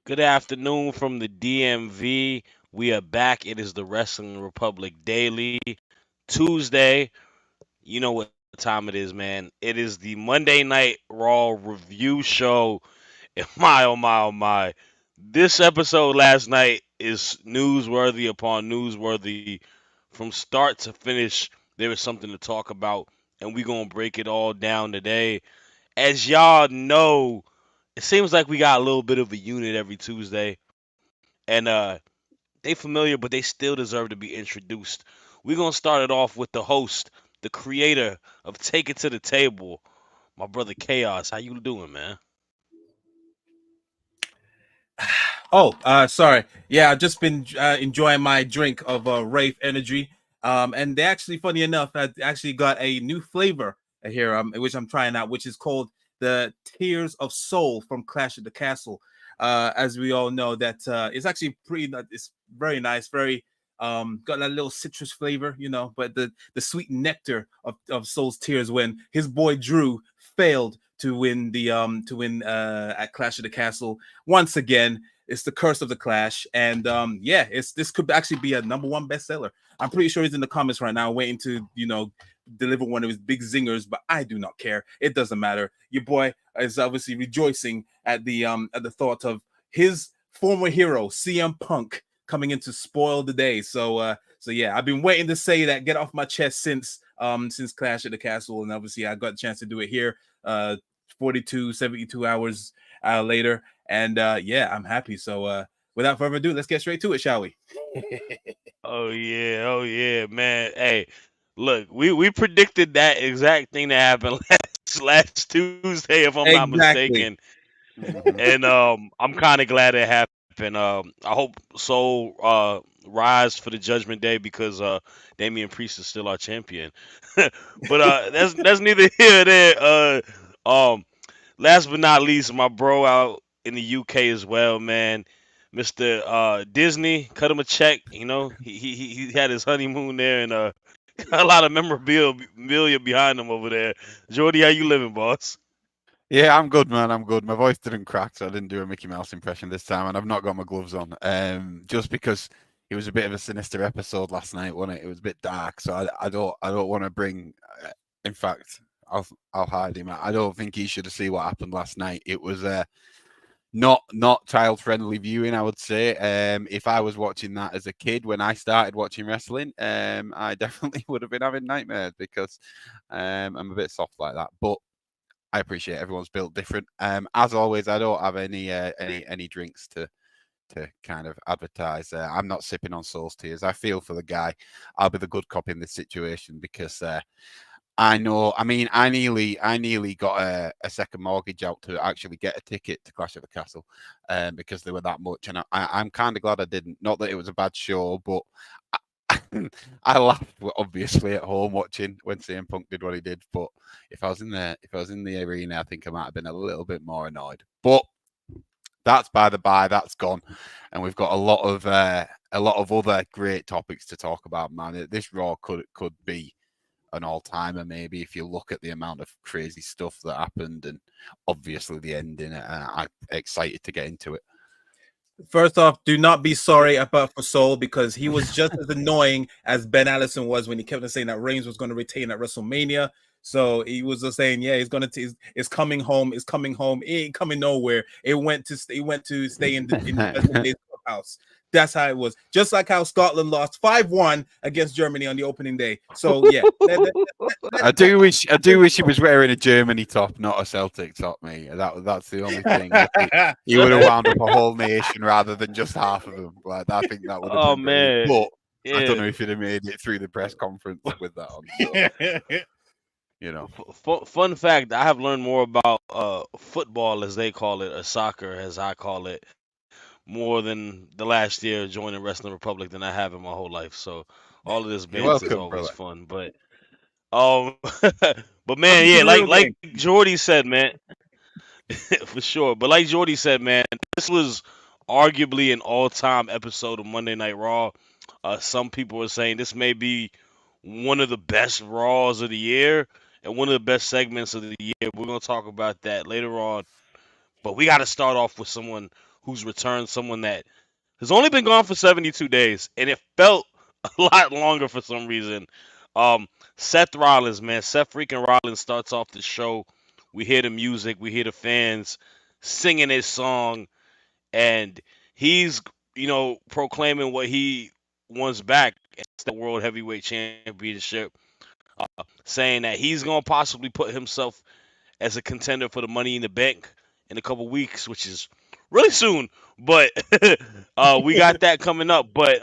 Good afternoon from the DMV. We are back. It is the Wrestling Republic Daily. Tuesday. You know what time it is, man. It is the Monday Night Raw review show. And my, oh my, oh my. This episode last night is newsworthy upon newsworthy. From start to finish, there is something to talk about. And we're going to break it all down today. As y'all know, it seems like we got a little bit of a unit every Tuesday. And they familiar, but they still deserve to be introduced. We're gonna start it off with the host, the creator of Take It to the Table, my brother Chaos. How you doing, man? Oh, sorry. Yeah, I've just been enjoying my drink of Rafe Energy. And they actually, funny enough, had actually got a new flavor here, which I'm trying out, which is called the Tears of Soul from Clash of the Castle. As we all know, that it's actually it's very nice, very got that little citrus flavor, but the sweet nectar of Soul's Tears when his boy Drew failed to win at Clash of the Castle once again. It's the curse of the Clash, and yeah, this could actually be a #1 bestseller. I'm pretty sure he's in the comments right now, waiting to deliver one of his big zingers, but I do not care. It doesn't matter. Your boy is obviously rejoicing at the thought of his former hero CM Punk coming in to spoil the day. So yeah, I've been waiting to say that, get off my chest since Clash at the Castle, and obviously I got a chance to do it here 72 hours later. And yeah, I'm happy. So without further ado, let's get straight to it, shall we? Oh yeah, man. Hey, look, we predicted that exact thing that happened last Tuesday, if I'm not mistaken. Exactly. And I'm kind of glad it happened. I hope Soul rise for the Judgment Day because Damian Priest is still our champion. But that's neither here nor there. Last but not least, my bro out in the UK as well, man. Mr. Disney, cut him a check. He had his honeymoon there and got a lot of memorabilia behind him over there. Jordy, how you living, boss? Yeah, I'm good, man. I'm good. My voice didn't crack, so I didn't do a Mickey Mouse impression this time, and I've not got my gloves on. Just because it was a bit of a sinister episode last night, wasn't it? It was a bit dark, so I don't want to bring. In fact, I'll hide him. I don't think he should have seen what happened last night. It was not child friendly viewing, I would say. If I was watching that as a kid when I started watching wrestling, I definitely would have been having nightmares because I'm a bit soft like that, but. I appreciate everyone's built different. As always, I don't have any drinks to kind of advertise. I'm not sipping on Soul's Tears. I feel for the guy. I'll be the good cop in this situation because I know. I mean, I nearly got a second mortgage out to actually get a ticket to Clash of the Castle, because they were that much, and I'm kind of glad I didn't. Not that it was a bad show, but I laughed obviously at home watching when CM Punk did what he did. But if I was in the arena, I think I might have been a little bit more annoyed. But that's by the by. That's gone, and we've got a lot of other great topics to talk about. Man, this Raw could be an all timer maybe if you look at the amount of crazy stuff that happened and obviously the ending. I'm excited to get into it. First off, do not be sorry about for Soul because he was just as annoying as Ben Allison was when he kept on saying that Reigns was going to retain at WrestleMania. So he was just saying, yeah, it's coming home, it's coming home. It ain't coming nowhere. It went to stay in the Judgment Day's clubhouse. That's how it was. Just like how Scotland lost 5-1 against Germany on the opening day. So yeah, I do wish he was wearing a Germany top, not a Celtic top, mate. That's the only thing. He would have wound up a whole nation rather than just half of them. Like I think that would have Oh been brilliant. man, But I don't yeah. know if he'd have made it through the press conference with that on. So, you know. Fun fact: I have learned more about football, as they call it, or soccer, as I call it, more than the last year joining Wrestling Republic than I have in my whole life. So all of this You're banter is welcome, always brother. fun. Um, but man, welcome to yeah, the like real like game. Jordy said, man, for sure. But like Jordy said, man, this was arguably an all-time episode of Monday Night Raw. Some people are saying this may be one of the best Raws of the year and one of the best segments of the year. We're gonna talk about that later on. But we got to start off with someone who's returned, someone that has only been gone for 72 days, and it felt a lot longer for some reason. Um, Seth Rollins, man, Seth freaking Rollins starts off the show. We hear the music, we hear the fans singing his song, and he's proclaiming what he wants back. It's the World Heavyweight Championship, saying that he's gonna possibly put himself as a contender for the Money in the Bank in a couple weeks, which is really soon. But we got that coming up. But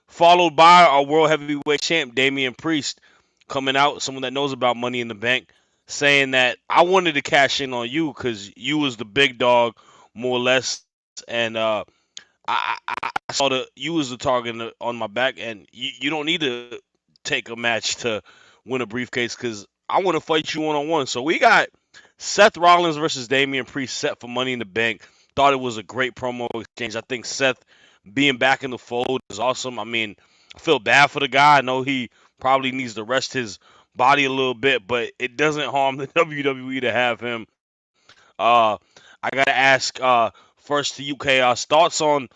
followed by our World Heavyweight Champ Damian Priest coming out, someone that knows about Money in the Bank, saying that I wanted to cash in on you because you was the big dog, more or less, and I saw the you was the target on my back, and you don't need to take a match to win a briefcase because I want to fight you 1-on-1. So we got Seth Rollins versus Damian Priest set for Money in the Bank. Thought it was a great promo exchange. I think Seth being back in the fold is awesome. I mean, I feel bad for the guy. I know he probably needs to rest his body a little bit, but it doesn't harm the WWE to have him. Uh, I gotta ask first to you, Chaos, thoughts on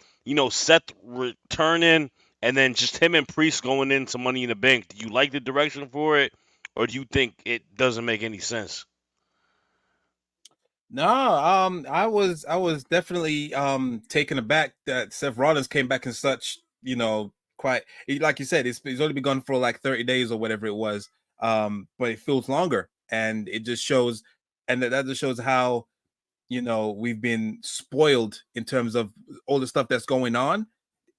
Seth returning and then just him and Priest going into Money in the Bank. Do you like the direction for it, or do you think it doesn't make any sense? No, I was definitely taken aback that Seth Rollins came back in such, quite like you said, he's only been gone for like 30 days or whatever it was. But it feels longer, and it just shows, and that just shows how we've been spoiled in terms of all the stuff that's going on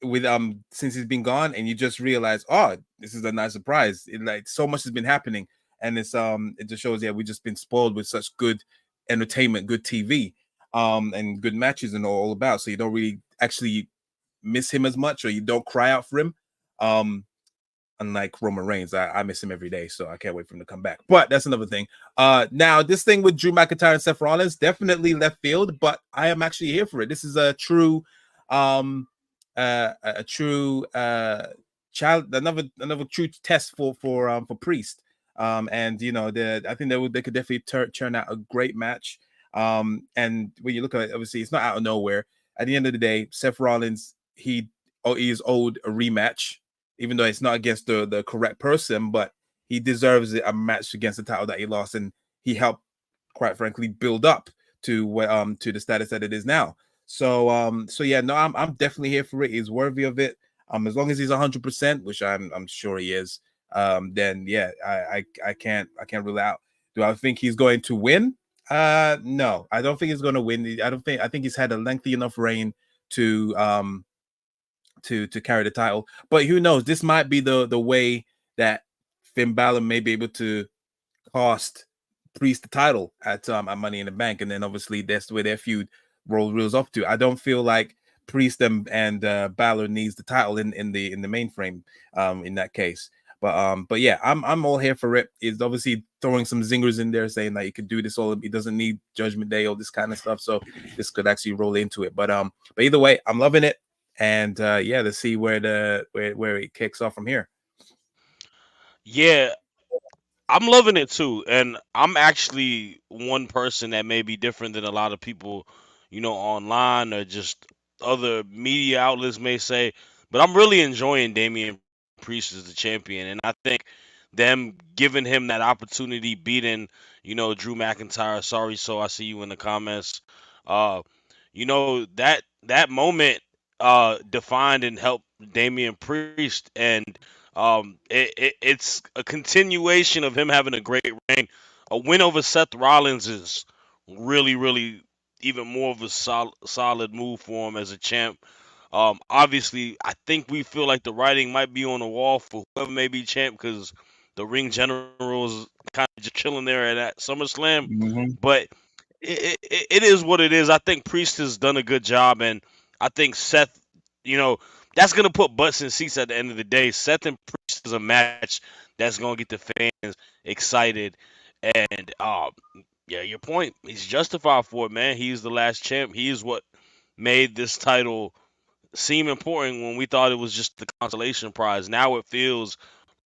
with since he's been gone, and you just realize, oh, this is a nice surprise. Like so much has been happening, and it just shows, yeah, we've just been spoiled with such good entertainment, good TV, and good matches and all about. So you don't really actually miss him as much, or you don't cry out for him. Unlike Roman Reigns, I miss him every day, so I can't wait for him to come back. But that's another thing. Now this thing with Drew McIntyre and Seth Rollins, definitely left field, but I am actually here for it. This is a true, a true child, another true test for Priest. And I think they could definitely turn out a great match. And when you look at it, obviously it's not out of nowhere. At the end of the day, Seth Rollins, he is owed a rematch, even though it's not against the correct person, but he deserves a match against the title that he lost, and he helped, quite frankly, build up to the status that it is now. So yeah, no, I'm definitely here for it. He's worthy of it. As long as he's 100%, which I'm sure he is, then yeah, I can't rule out. Do I think he's going to win? No, I don't think he's going to win. I think he's had a lengthy enough reign to to carry the title. But who knows? This might be the way that Finn Balor may be able to cost Priest the title at Money in the Bank, and then obviously that's the way their feud reels up to. I don't feel like Priest and Balor needs the title in the mainframe in that case. But yeah, I'm all here for it. It's obviously throwing some zingers in there, saying that you could do this all. It doesn't need Judgment Day or this kind of stuff. So this could actually roll into it. But either way, I'm loving it. And yeah, to see where it kicks off from here. Yeah, I'm loving it too, and I'm actually one person that may be different than a lot of people, online or just other media outlets may say. But I'm really enjoying Damian Priest as the champion, and I think them giving him that opportunity, beating, Drew McIntyre. Sorry, so I see you in the comments. Uh, that moment defined and helped Damian Priest, and it's a continuation of him having a great reign. A win over Seth Rollins is really, really even more of a solid move for him as a champ. Obviously, I think we feel like the writing might be on the wall for whoever may be champ because the ring generals kind of just chilling there at that SummerSlam. Mm-hmm. But it is what it is. I think Priest has done a good job, and I think Seth, you know, that's gonna put butts in seats at the end of the day. Seth and Priest is a match that's gonna get the fans excited, and yeah, your point. He's justified for it, man. He's the last champ. He is what made this title seem important when we thought it was just the consolation prize. Now it feels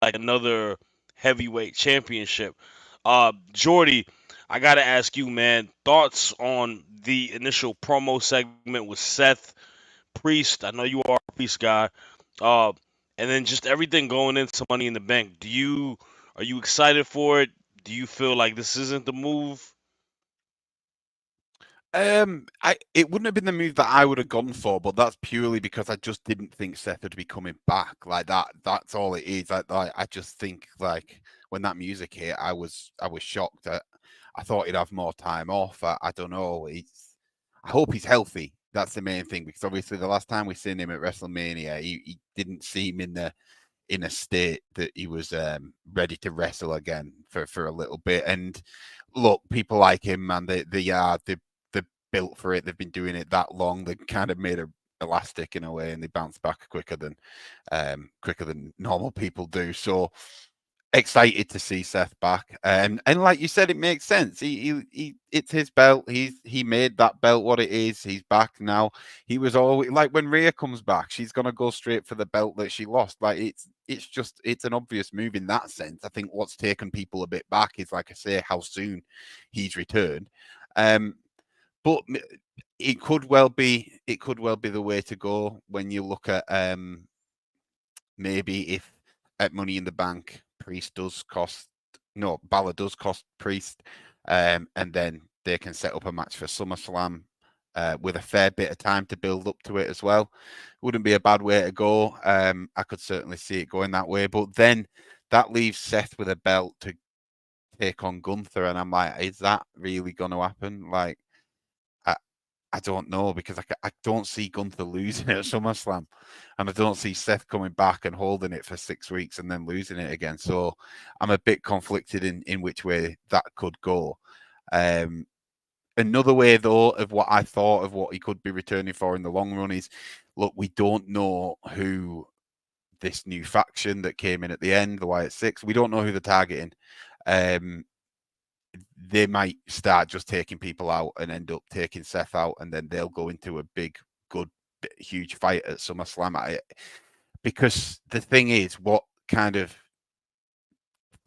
like another heavyweight championship. Jordy, I gotta ask you, man, thoughts on the initial promo segment with Seth Priest. I know you are a Priest guy. Uh, and then just everything going into Money in the Bank. Are you excited for it? Do you feel like this isn't the move? It wouldn't have been the move that I would have gone for, but that's purely because I just didn't think Seth would be coming back like that. That's all it is. I just think like when that music hit, I was shocked. I thought he'd have more time off. I don't know. I hope he's healthy. That's the main thing because obviously the last time we seen him at WrestleMania, he didn't seem in a state that he was ready to wrestle again for a little bit. And look, people like him, man. They're built for it. They've been doing it that long. They kind of made it elastic in a way, and they bounce back quicker than normal people do. So excited to see Seth back. And like you said, it makes sense. It's his belt. He made that belt what it is. He's back now. He was always like when Rhea comes back, she's gonna go straight for the belt that she lost. Like it's an obvious move in that sense. I think what's taken people a bit back is like I say, how soon he's returned. But it could well be the way to go when you look at maybe if at Money in the Bank Balor does cost Priest, and then they can set up a match for SummerSlam with a fair bit of time to build up to it as well. Wouldn't be a bad way to go. I could certainly see it going that way, but then that leaves Seth with a belt to take on Gunther, and I'm like, is that really going to happen? Like, I don't know because I don't see Gunther losing it at SummerSlam, and I don't see Seth coming back and holding it for 6 weeks and then losing it again. So I'm a bit conflicted in which way that could go. Another way though of what I thought of what he could be returning for in the long run is, look, we don't know who this new faction that came in at the end, the Wyatt Six. We don't know who they're targeting. They might start just taking people out and end up taking Seth out, and then they'll go into a big, good, huge fight at SummerSlam. Because the thing is, what kind of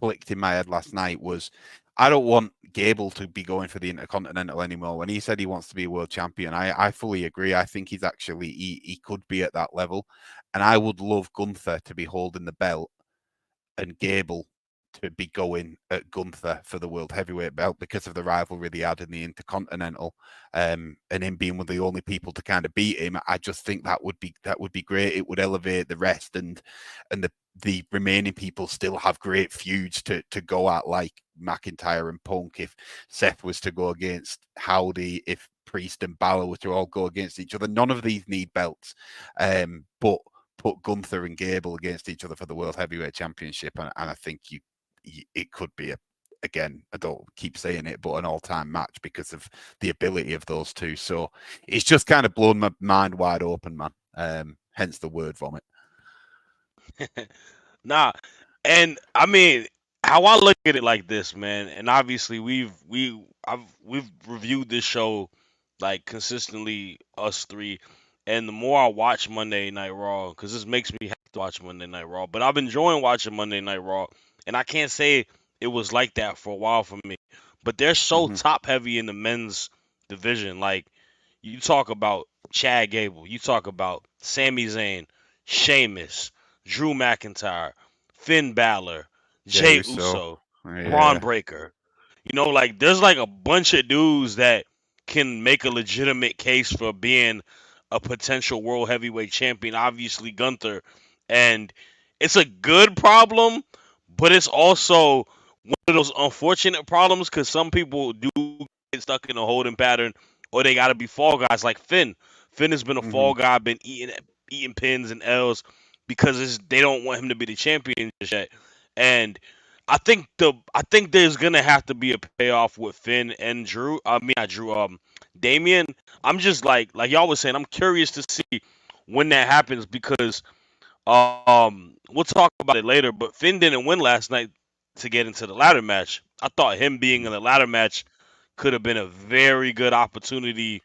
clicked in my head last night was, I don't want Gable to be going for the Intercontinental anymore. When he said he wants to be a world champion, I fully agree. I think he's actually, he could be at that level. And I would love Gunther to be holding the belt and Gable to be going at Gunther for the World Heavyweight belt because of the rivalry they had in the Intercontinental, and him being one of the only people to kind of beat him. I just think that would be great. It would elevate the rest, and the remaining people still have great feuds to go at, like McIntyre and Punk. If Seth was to go against Howdy, if Priest and Balor were to all go against each other, none of these need belts, but put Gunther and Gable against each other for the World Heavyweight Championship, and I think it could be again, I don't keep saying it, but an all-time match because of the ability of those two. So it's just kind of blown my mind wide open, man. Hence the word vomit. Nah, and I mean, how I look at it like this, man, and obviously we've reviewed this show like consistently, us three, and the more I watch Monday Night Raw, because this makes me have to watch Monday Night Raw, but I've been enjoying watching Monday Night Raw, and I can't say it was like that for a while for me, but they're so Mm-hmm. top heavy in the men's division. Like, you talk about Chad Gable, you talk about Sami Zayn, Sheamus, Drew McIntyre, Finn Balor, Jey Jay Uso. Uso, Braun Yeah. Breaker. Like, there's like a bunch of dudes that can make a legitimate case for being a potential world heavyweight champion. Obviously, Gunther, and it's a good problem, but it's also one of those unfortunate problems because some people do get stuck in a holding pattern, or they got to be fall guys like Finn. Finn has been a Mm-hmm. fall guy, been eating pins and L's because they don't want him to be the champion just yet. And I think there's gonna have to be a payoff with Finn and Drew. I mean, not Drew. Damien. I'm just like y'all was saying. I'm curious to see when that happens because we'll talk about it later. But Finn didn't win last night to get into the ladder match. I thought him being in the ladder match could have been a very good opportunity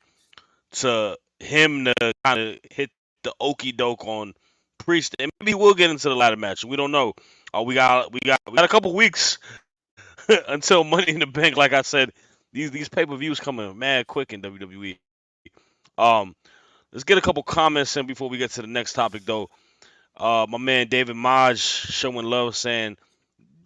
to him to kind of hit the okey doke on Priest, and maybe we'll get into the ladder match. We don't know. We got a couple weeks until Money in the Bank. Like I said, these pay-per-views coming mad quick in WWE. Um, let's get a couple comments in before we get to the next topic, though. My man David Maj showing love, saying,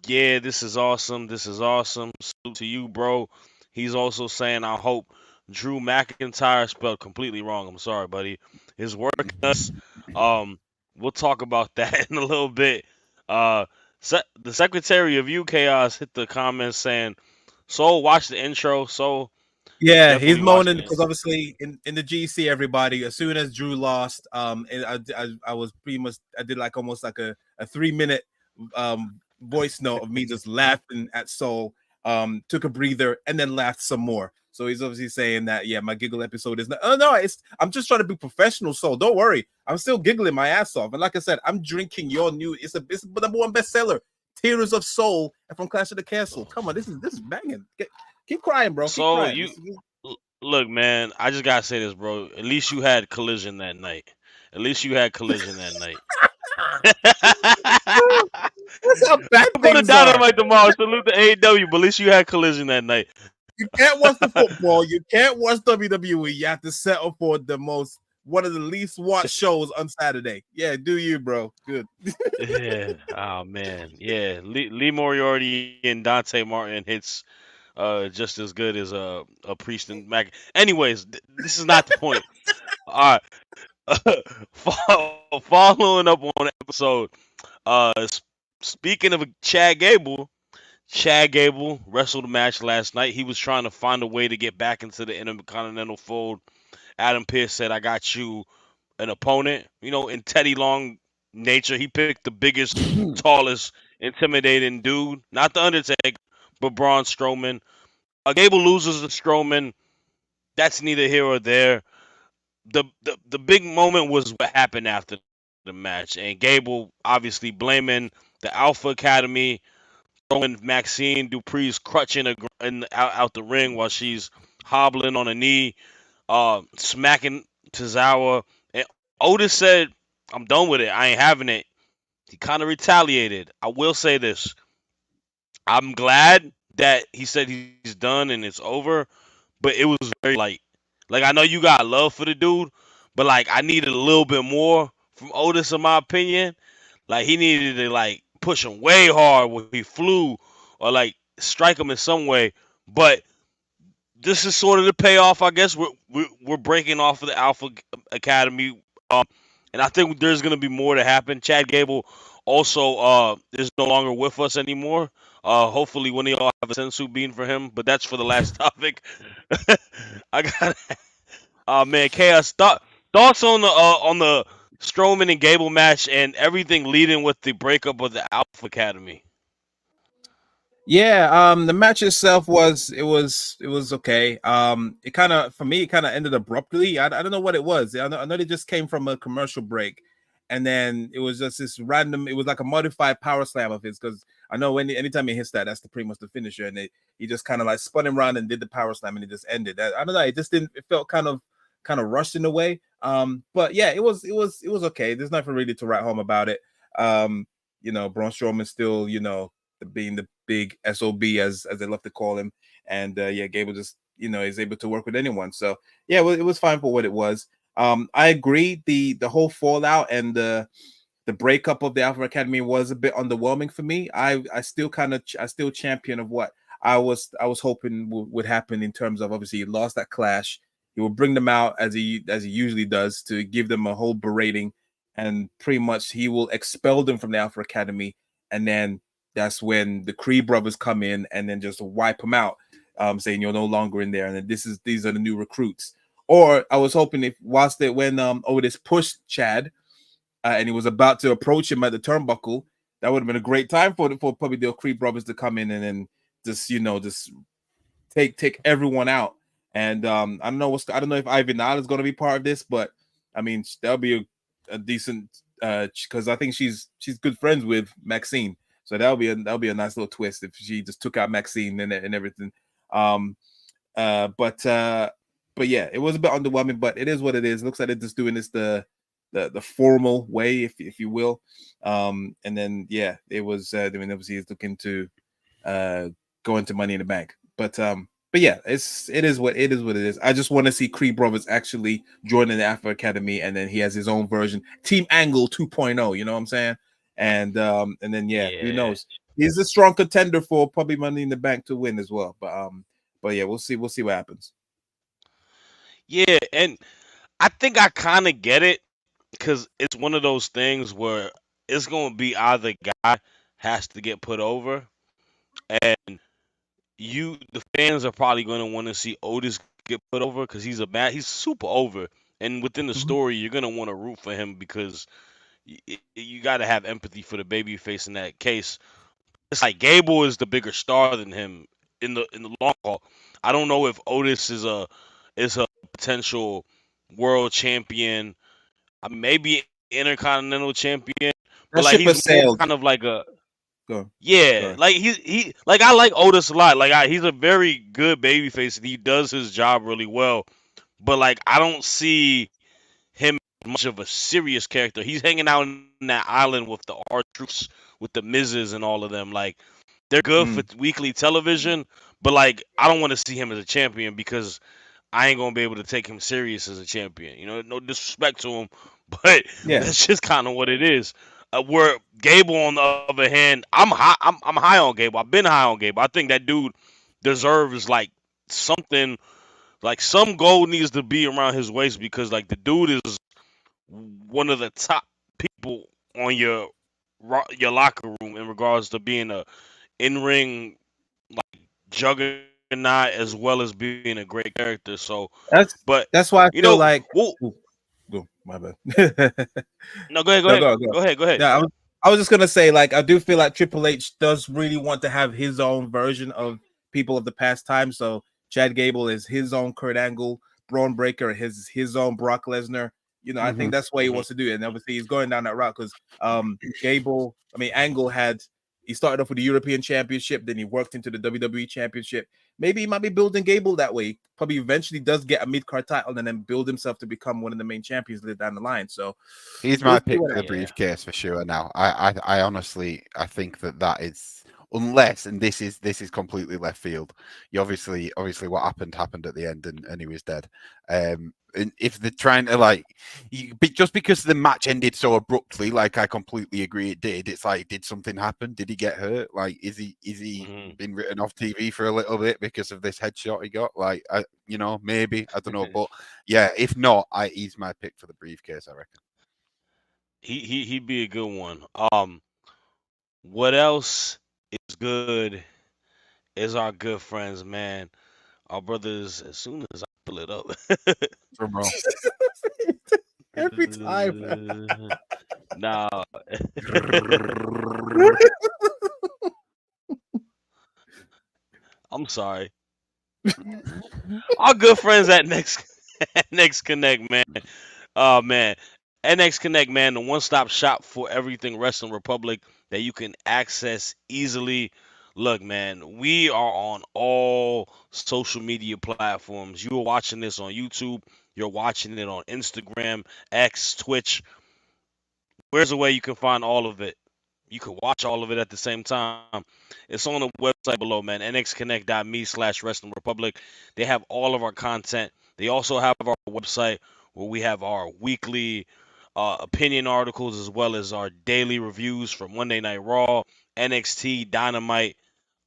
"Yeah, this is awesome. This is awesome. Salute to you, bro." He's also saying, "I hope Drew McIntyre spelled completely wrong. I'm sorry, buddy. Is working us. Um, we'll talk about that in a little bit." Uh, the Secretary of U Chaos hit the comments saying, "So watch the intro. So Yeah, he's definitely watch moaning it." because obviously in the GC, everybody, as soon as Drew lost, and I was pretty much, I did like almost like a 3 minute voice note of me just laughing at Soul, took a breather and then laughed some more. So he's obviously saying that, yeah, my giggle episode is not, oh no, I'm just trying to be professional, Soul. Don't worry. I'm still giggling my ass off. And like I said, I'm drinking your new, it's the number one bestseller, Tears of Soul, and from Clash of the Castle. Come on, this is banging. Keep crying, bro. Keep So crying. you look, man. I just gotta say this, bro. At least you had Collision that night. At least you had Collision that night. That's how bad I'm going to things are. Dynamite tomorrow. Salute to AEW, but at least you had Collision that night. You can't watch the football. You can't watch WWE. You have to settle for one of the least watched shows on Saturday. Yeah, do you, bro? Good. Yeah. Oh man. Yeah. Lee Moriarty and Dante Martin hits just as good as a Priest and Mac. Anyways, this is not the point. All right. Following up on the episode. Speaking of Chad Gable wrestled a match last night. He was trying to find a way to get back into the Intercontinental fold. Adam Pearce said, "I got you an opponent." You know, in Teddy Long nature, he picked the biggest, tallest, intimidating dude. Not the Undertaker, but Braun Strowman. Gable loses to Strowman. That's neither here or there. The big moment was what happened after the match, and Gable obviously blaming the Alpha Academy, throwing Maxine Dupree's crutch out the ring while she's hobbling on a knee, smacking Tozawa. And Otis said, "I'm done with it. I ain't having it." He kind of retaliated. I will say this. I'm glad that he said he's done and it's over, but it was very light. Like, I know you got love for the dude, but like, I needed a little bit more from Otis, in my opinion. Like, he needed to like push him way hard when he flew, or like strike him in some way. But this is sort of the payoff, I guess. We're breaking off of the Alpha Academy, and I think there's gonna be more to happen. Chad Gable also is no longer with us anymore. Hopefully, one of y'all have a sensu bean for him, but that's for the last topic. I got, man, chaos thoughts on the Strowman and Gable match and everything leading with the breakup of the Alpha Academy. Yeah, the match itself was okay. It kind of, for me, it kind of ended abruptly. I don't know what it was. I know they just came from a commercial break, and then it was just this random. It was like a modified power slam of his, because I know anytime he hits that, that's pretty much the finisher, and he just kind of like spun him around and did the power slam, and it just ended. I don't know. It just didn't. It felt kind of rushed in a way. But yeah, it was okay. There's nothing really to write home about it. Braun Strowman still, being the big SOB as they love to call him, and yeah, Gable just is able to work with anyone. So yeah, well, it was fine for what it was. I agree. The whole fallout and the breakup of the Alpha Academy was a bit underwhelming for me. I still champion of what I was hoping would happen, in terms of, obviously, he lost that clash. He will bring them out as he usually does, to give them a whole berating, and pretty much he will expel them from the Alpha Academy, and then that's when the Creed brothers come in and then just wipe them out, saying you're no longer in there, and then these are the new recruits. Or I was hoping, when Otis pushed Chad, and he was about to approach him at the turnbuckle, that would have been a great time for probably the Creed brothers to come in and then just take everyone out. And I don't know if Ivy Nile is going to be part of this, but I mean, that'll be a decent, because I think she's good friends with Maxine, so that'll be a nice little twist if she just took out Maxine and everything. But yeah, it was a bit underwhelming, but it is what it is. It looks like they're just doing this the formal way, if you will. And then it was. I mean, obviously, he's looking to go into Money in the Bank, but but yeah, it is what it is. I just want to see Creed Brothers actually joining the Alpha Academy, and then he has his own version, Team Angle 2.0. You know what I'm saying? And then yeah, who Yeah. knows? He's a strong contender for probably Money in the Bank to win as well. But yeah, we'll see what happens. Yeah, and I think I kind of get it because it's one of those things where it's going to be either guy has to get put over, and the fans are probably going to want to see Otis get put over because he's super over, and within the Mhm. story you're going to want to root for him because you got to have empathy for the baby face in that case. It's like Gable is the bigger star than him in the long haul. I don't know if Otis is a potential world champion. I mean, maybe intercontinental champion, but That like ship he's has more sailed. kind of like a Go, yeah, sorry. like he like I like Otis a lot. Like he's a very good babyface and he does his job really well. But like I don't see him as much of a serious character. He's hanging out in that island with the R-Truths, with the Miz's and all of them. Like they're good for Mm, weekly television, but like I don't want to see him as a champion because I ain't gonna be able to take him serious as a champion. You know, no disrespect to him, but yeah, that's just kind of what it is. Where Gable, on the other hand, I'm high on Gable. I've been high on Gable. I think that dude deserves like something, like some gold needs to be around his waist because like the dude is one of the top people on your locker room in regards to being a in ring like juggernaut as well as being a great character. So, but that's that's why I you feel know, like. well, Ooh, go, my bad. no, go ahead, go No, ahead, go, go. go ahead, go ahead. Yeah, I was just gonna say, like, I do feel like Triple H does really want to have his own version of people of the past time. So Chad Gable is his own Kurt Angle, Braun Breaker his own Brock Lesnar. You know, I think Mhm. that's what he Hmm. wants to do, and obviously he's going down that route because Gable, I mean Angle had he started off with the European Championship, then he worked into the WWE Championship. Maybe he might be building Gable that way. Probably eventually does get a mid card title and then build himself to become one of the main champions later down the line. So He's we'll my see pick what for the happens. Yeah, briefcase for sure. Now, I honestly, I think that is unless, and this is completely left field. You obviously what happened at the end, and he was dead. And if they're trying to like, just because the match ended so abruptly, like I completely agree it did. It's like, did something happen? Did he get hurt? Like, is he hmm been written off TV for a little bit because of this headshot he got? Like, maybe I don't know, but yeah, if not, he's my pick for the briefcase. I reckon. he'd be a good one. What else is good is our good friends, man. Our brothers. As soon as I pull it up, Drum roll. Every time. nah. I'm sorry. Our good friends at Next Next Connect, man. Oh man, NX Connect, man, the one-stop shop for everything Wrestling Republic that you can access easily. Look, man, we are on all social media platforms. You are watching this on YouTube. You're watching it on Instagram, X, Twitch. Where's a way you can find all of it? You can watch all of it at the same time. It's on the website below, man. nxconnect.me/Wrestling Republic. They have all of our content. They also have our website where we have our weekly opinion articles as well as our daily reviews for Monday Night Raw, NXT, Dynamite,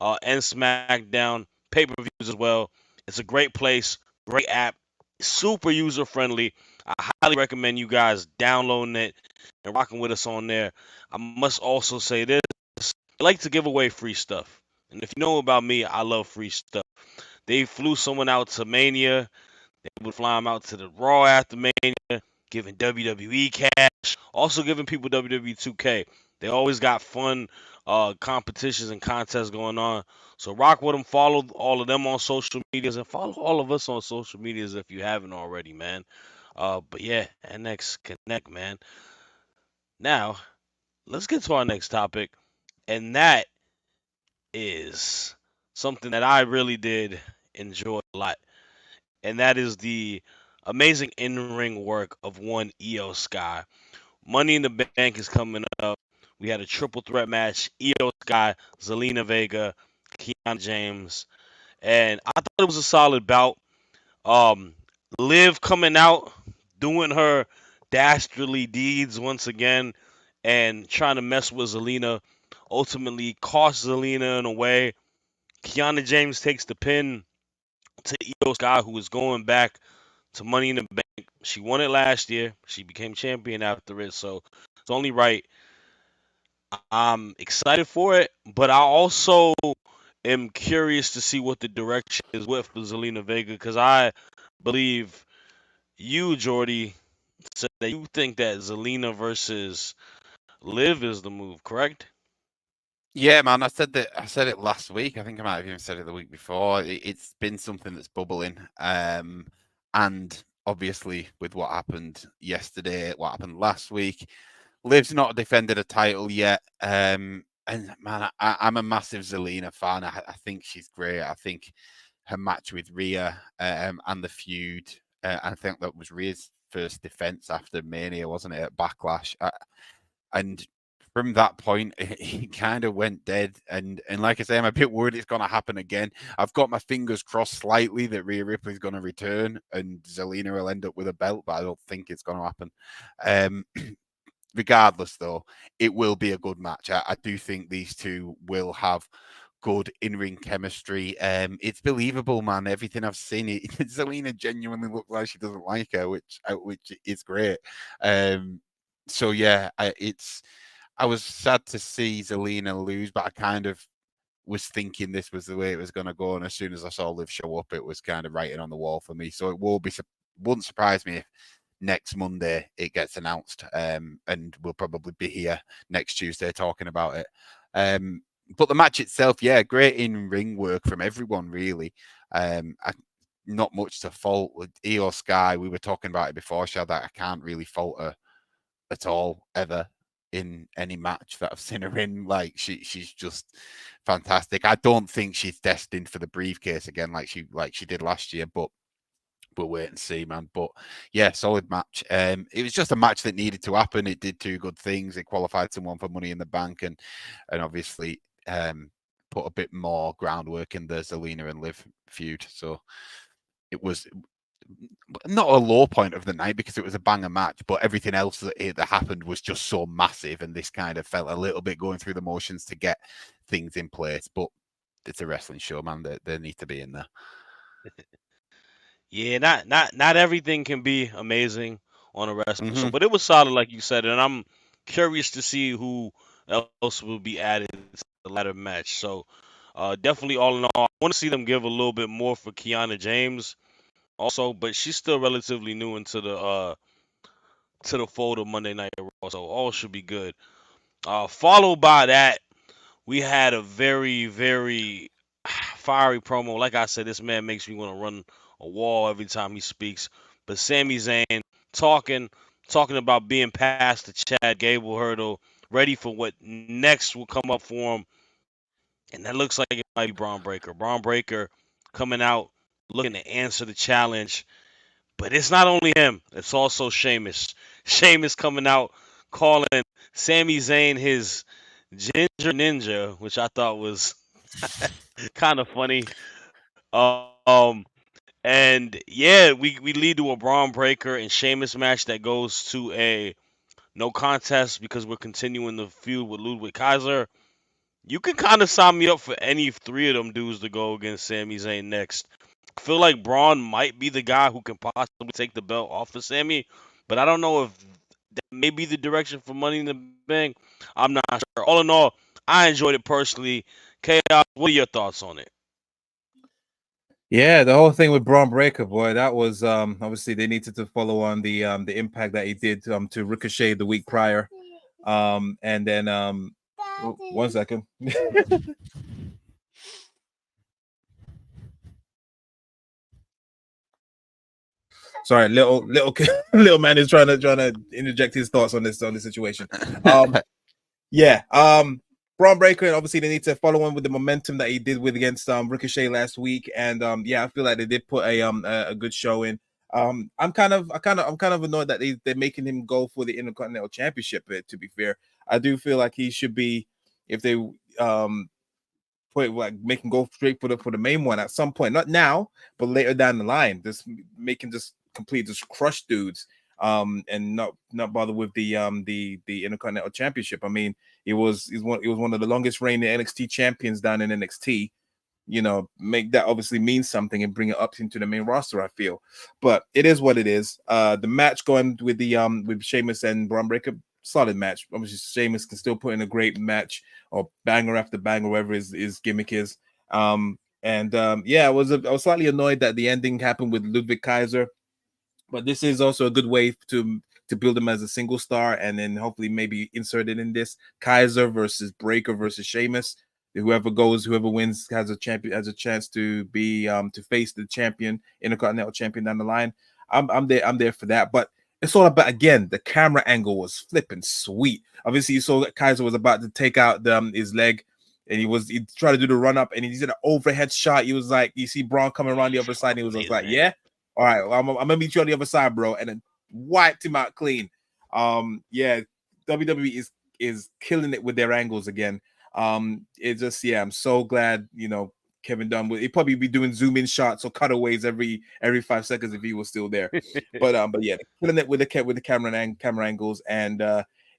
and SmackDown, pay-per-views as well. It's a great place, great app, super user friendly. I highly recommend you guys downloading it and rocking with us on there. I must also say this: I like to give away free stuff, and if you know about me, I love free stuff. They flew someone out to Mania. They would fly him out to the Raw after Mania, giving WWE cash, also giving people WWE 2K. They always got fun competitions and contests going on. So rock with them, follow all of them on social medias, and follow all of us on social medias if you haven't already, man. But yeah, NX Connect, man. Now, let's get to our next topic, and that is something that I really did enjoy a lot, and that is the amazing in-ring work of one Io Sky. Money in the Bank is coming up. We had a triple threat match: Io Sky, Zelina Vega, Keanu James, and I thought it was a solid bout. Um, Liv coming out, doing her dastardly deeds once again, and trying to mess with Zelina, ultimately cost Zelina in a way. Kiana James takes the pin to Io Sky, who is going back to Money in the Bank. She won it last year. She became champion after it, so it's only right. I'm excited for it, but I also am curious to see what the direction is with Zelina Vega because I believe you, Jordy, said that you think that Zelina versus Liv is the move, correct? Yeah, man, I said that. I said it last week. I think I might have even said it the week before. It's been something that's bubbling, and obviously with what happened yesterday, what happened last week, Liv's not defended a title yet. And man, I'm a massive Zelina fan. I think she's great. I think her match with Rhea and the feud. I think that was Rhea's first defense after Mania, wasn't it? At Backlash, and from that point, he kind of went dead. And like I say, I'm a bit worried it's going to happen again. I've got my fingers crossed slightly that Rhea Ripley's going to return and Zelina will end up with a belt, but I don't think it's going to happen. Regardless, though, it will be a good match. I do think these two will have good in-ring chemistry. It's believable, man. Everything I've seen, Zelina genuinely looks like she doesn't like her, which is great. So yeah, I was sad to see Zelina lose, but I kind of was thinking this was the way it was going to go. And as soon as I saw Liv show up, it was kind of writing on the wall for me. So it wouldn't surprise me if next Monday it gets announced, and we'll probably be here next Tuesday talking about it. But the match itself, yeah, great in-ring work from everyone, really. Not much to fault with Io Sky. We were talking about it before, Shad, that I can't really fault her at all, ever, in any match that I've seen her in. Like she's just fantastic. I don't think she's destined for the briefcase again like she did last year, but we'll wait and see, man. But yeah, solid match. It was just a match that needed to happen. It did two good things. It qualified someone for Money in the Bank, and obviously put a bit more groundwork in the Zelina and Liv feud. So it was not a low point of the night because it was a banger match, but everything else that happened was just so massive, and this kind of felt a little bit going through the motions to get things in place. But it's a wrestling show, man. They need to be in there. Yeah, not everything can be amazing on a wrestling show, but it was solid, like you said, and I'm curious to see who else will be added to the ladder match. So, definitely, all in all, I want to see them give a little bit more for Kiana James, also, but she's still relatively new into the fold of Monday Night Raw, so all should be good. Followed by that, we had a very, very fiery promo. Like I said, this man makes me want to run a wall every time he speaks. But Sami Zayn talking, talking about being past the Chad Gable hurdle, ready for what next will come up for him. And that looks like it might be Braun Breaker. Braun Breaker coming out looking to answer the challenge. But it's not only him, it's also Sheamus. Sheamus coming out calling Sami Zayn his Ginger Ninja, which I thought was kind of funny. Um, and yeah, we lead to a Braun Breaker and Sheamus match that goes to a no contest because we're continuing the feud with Ludwig Kaiser. You can kind of sign me up for any three of them dudes to go against Sami Zayn next. I feel like Braun might be the guy who can possibly take the belt off of Sami, but I don't know if that may be the direction for Money in the Bank. I'm not sure. All in all, I enjoyed it personally. Chaos, what are your thoughts on it? Yeah, the whole thing with Braun Breaker, boy, that was obviously they needed to follow on the impact that he did to Ricochet the week prior. And then 1 second. Sorry, little little man is trying to interject his thoughts on this situation. Yeah. Braun Breaker, and obviously they need to follow on with the momentum that he did with against Ricochet last week. And yeah, I feel like they did put a good show in. I'm kind of annoyed that they're making him go for the Intercontinental Championship. To be fair, I do feel like he should be, if they make him go straight for the main one at some point. Not now, but later down the line. Just make him just crush dudes. And not bother with the Intercontinental Championship. I mean, he was one of the longest reigning NXT champions down in NXT. Make that obviously mean something and bring it up into the main roster, I feel. But it is what it is. The match going with with Sheamus and Braun Breaker, solid match. Obviously, Sheamus can still put in a great match or banger after banger, whatever his gimmick is. Yeah, I was slightly annoyed that the ending happened with Ludwig Kaiser, but this is also a good way to build him as a single star, and then hopefully maybe insert it in this Kaiser versus Breaker versus Sheamus. Whoever wins has a chance to be to face the champion, Intercontinental champion down the line. I'm there for that. But it's all about, again, the camera angle was flipping sweet. Obviously, you saw that Kaiser was about to take out his leg, and he tried to do the run up, and he did an overhead shot. He was like, you see Braun coming around the other side, and he was just like, yeah, all right, well, I'm gonna meet you on the other side, bro, and then wiped him out clean. Yeah, WWE is killing it with their angles again. It just, yeah, I'm so glad, Kevin Dunn would, he'd probably be doing zoom in shots or cutaways every 5 seconds if he was still there. but yeah, killing it with the camera angles, and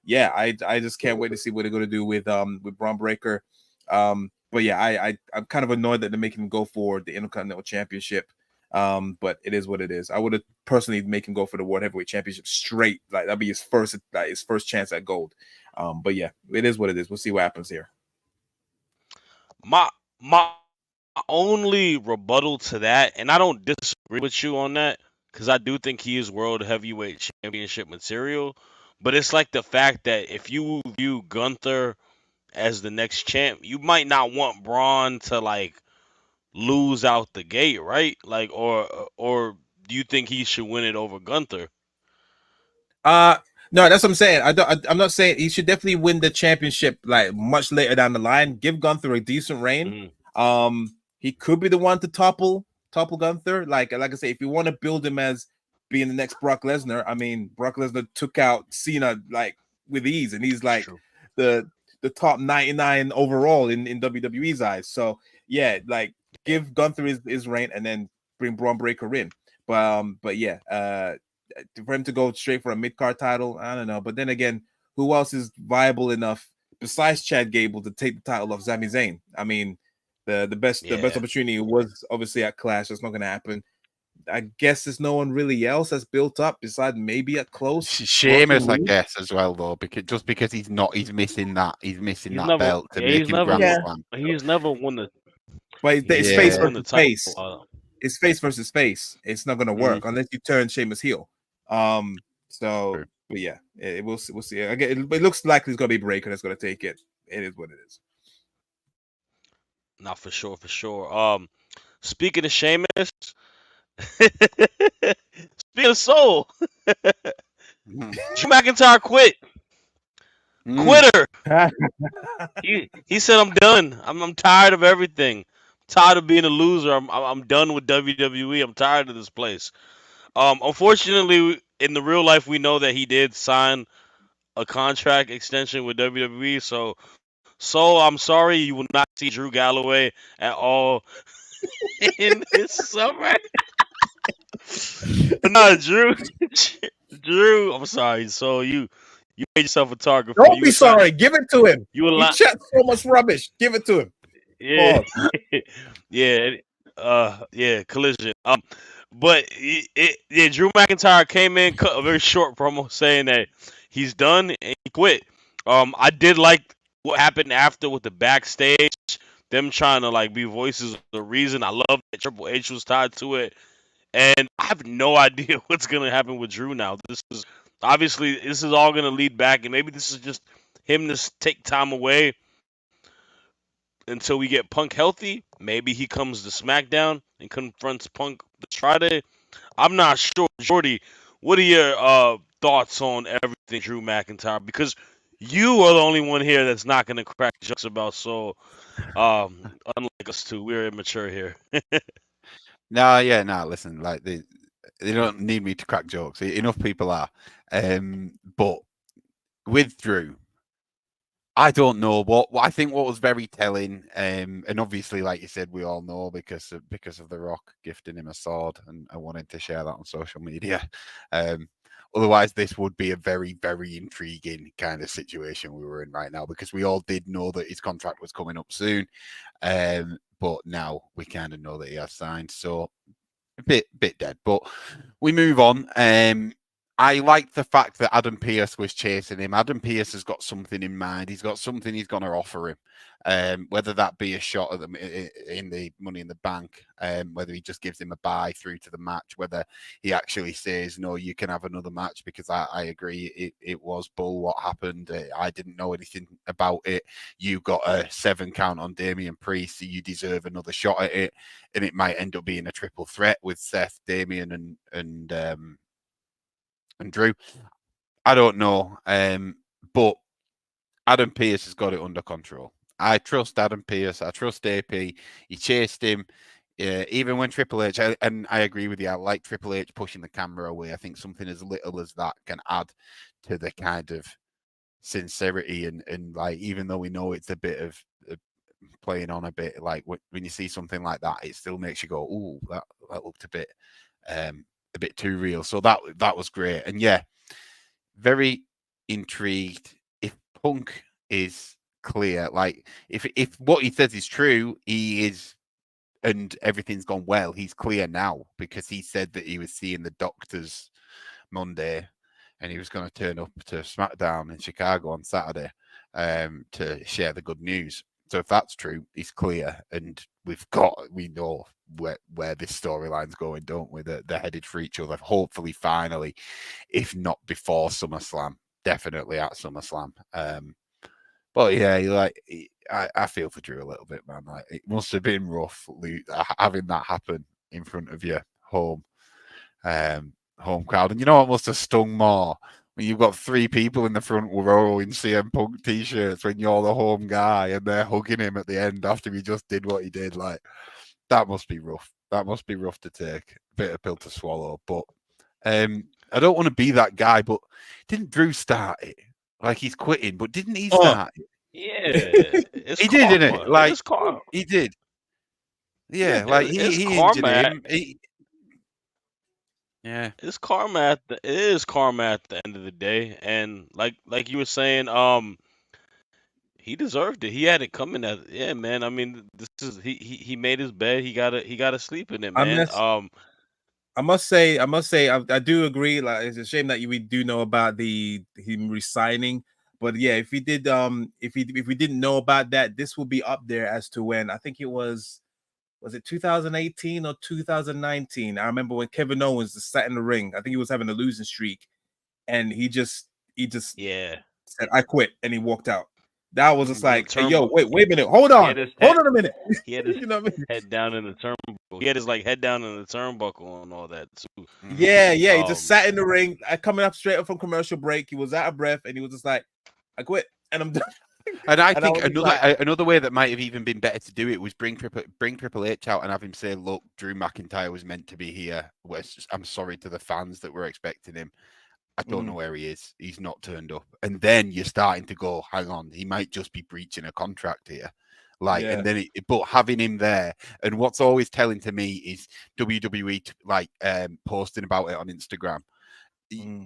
yeah, I just can't wait to see what they're gonna do with Braun Breaker. But yeah, I'm kind of annoyed that they're making him go for the Intercontinental Championship. But it is what it is. I would have personally make him go for the World Heavyweight Championship straight. Like, that'd be his first chance at gold. But yeah, it is what it is. We'll see what happens here. My only rebuttal to that, and I don't disagree with you on that, because I do think he is World Heavyweight Championship material. But it's like the fact that if you view Gunther as the next champ, you might not want Braun to like lose out the gate, right? Like, or do you think he should win it over Gunther? No, that's what I'm saying. I'm not saying he should definitely win the championship like much later down the line. Give Gunther a decent reign. Mm-hmm. He could be the one to topple Gunther. Like I say, if you want to build him as being the next Brock Lesnar, I mean, Brock Lesnar took out Cena like with ease, and he's like the top 99 overall in WWE's eyes. So yeah, like give Gunther his reign, and then bring Braun Breaker in. But yeah, for him to go straight for a mid-card title, I don't know. But then again, who else is viable enough besides Chad Gable to take the title off Sami Zayn? I mean, the best opportunity was obviously at Clash. That's not going to happen. I guess there's no one really else that's built up besides maybe a close Sheamus, I guess, as well, though, because he's missing that belt to make him Grand Slam. He's never won the. But it's face versus face. It's face versus face. It's not going to work unless you turn Sheamus heel. So, but yeah, we'll see. Again, it looks likely it's going to be Breaker that's going to take it. It is what it is. Not for sure. Speaking of Sheamus, speaking of Soul, Drew McIntyre quit. Quitter. He said, "I'm done. I'm tired of everything. I'm tired of being a loser. I'm done with WWE. I'm tired of this place." Unfortunately, in the real life, we know that he did sign a contract extension with WWE. So I'm sorry, you will not see Drew Galloway at all in this summer. No, Drew, I'm sorry. So you made yourself a target. Don't be sorry. Give it to him. He chat so much rubbish. Give it to him. Yeah, yeah, collision. But Drew McIntyre came in, cut a very short promo saying that he's done and he quit. I did like what happened after with the backstage, them trying to like be voices of the reason. I love that Triple H was tied to it, and I have no idea what's gonna happen with Drew now. This is all gonna lead back, and maybe this is just him to take time away until we get Punk healthy. Maybe he comes to SmackDown and confronts Punk this Friday. I'm not sure. Jordy, what are your thoughts on everything Drew McIntyre? Because you are the only one here that's not going to crack jokes about Soul. Unlike us two, we're immature here. No, listen, like they don't need me to crack jokes. Enough people are. But with Drew, I don't know what I think. What was very telling, and obviously, like you said, we all know because of The Rock gifting him a sword and wanting to share that on social media. Otherwise, this would be a very, very intriguing kind of situation we were in right now because we all did know that his contract was coming up soon, but now we kind of know that he has signed. So a bit dead, but we move on. I like the fact that Adam Pearce was chasing him. Adam Pearce has got something in mind. He's got something he's going to offer him, whether that be a shot at them in the Money in the Bank, whether he just gives him a bye through to the match, whether he actually says, no, you can have another match, because I agree, it was bull what happened. I didn't know anything about it. You got a 7 count on Damian Priest, so you deserve another shot at it, and it might end up being a triple threat with Seth, Damian, and Drew. I don't know, but Adam Pearce has got it under control. I trust Adam Pearce. I trust AP. He chased him. Even when Triple H, and I agree with you, I like Triple H pushing the camera away. I think something as little as that can add to the kind of sincerity and like, even though we know it's a bit of playing on a bit, like when you see something like that, it still makes you go, "Ooh, that looked a bit too real." So that was great, and yeah, very intrigued if Punk is clear. Like if what he says is true, he is, and everything's gone well. He's clear now because he said that he was seeing the doctors Monday, and he was going to turn up to SmackDown in Chicago on Saturday to share the good news. So if that's true, he's clear, and we know where this storyline's going, don't we? They're headed for each other. Hopefully, finally, if not before SummerSlam, definitely at SummerSlam. But yeah, like I feel for Drew a little bit, man. Like it must have been rough having that happen in front of your home crowd, and you know what must have stung more when you've got 3 people in the front row in CM Punk t-shirts when you're the home guy and they're hugging him at the end after he just did what he did. Like that must be rough. That must be rough to take. Bit of pill to swallow. But I don't want to be that guy. But didn't Drew start it? Like he's quitting, but didn't he start it? Yeah, it's He karma. did, didn't it? Like It's karma. he did. Yeah. Yeah, like It's he injured karma. him. Yeah. It's karma it is karma at the end of the day, and like you were saying, he deserved it. He had it coming. Yeah, man. I mean, this is he made his bed. He gotta sleep in it, I man. must, I must say, I do agree. Like, it's a shame that we do know about him resigning, but yeah, if we didn't know about that, this will be up there as to when. I think it was it 2018 or 2019? I remember when Kevin Owens just sat in the ring. I think he was having a losing streak, and he just Yeah. said, "I quit," and he walked out. That was just On the like, "Hey, yo, turnbuckle. wait a minute, hold He on, had his hold head. on a minute." He had his You know what I mean? head down in the turnbuckle. He had his head down in the turnbuckle and all that too. Yeah, he just Um, sat in the ring, coming up straight up from commercial break. He was out of breath, and he was just like, "I quit," and I'm done. And I And I think was just like, another way that might have even been better to do it was bring Triple H out and have him say, "Look, Drew McIntyre was meant to be here. I'm sorry to the fans that were expecting him. I don't know where he is. He's not turned up." And then you're starting to go, "Hang on, he might just be breaching a contract here." Like, yeah, and then but having him there, and what's always telling to me is WWE posting about it on Instagram.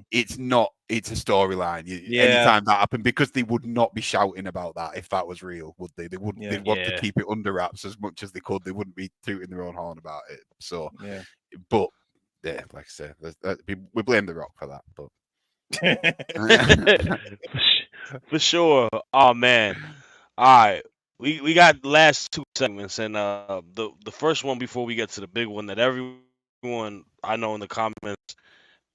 It's a storyline. yeah, Anytime that happened, because they would not be shouting about that if that was real, would they? They wouldn't. yeah, They'd want to yeah. keep it under wraps as much as they could. They wouldn't be tooting their own horn about it. So, yeah. but yeah, like I said, we blame The Rock for that. For sure. Oh man. All right. We got the last 2 segments, and the first one before we get to the big one that everyone I know in the comments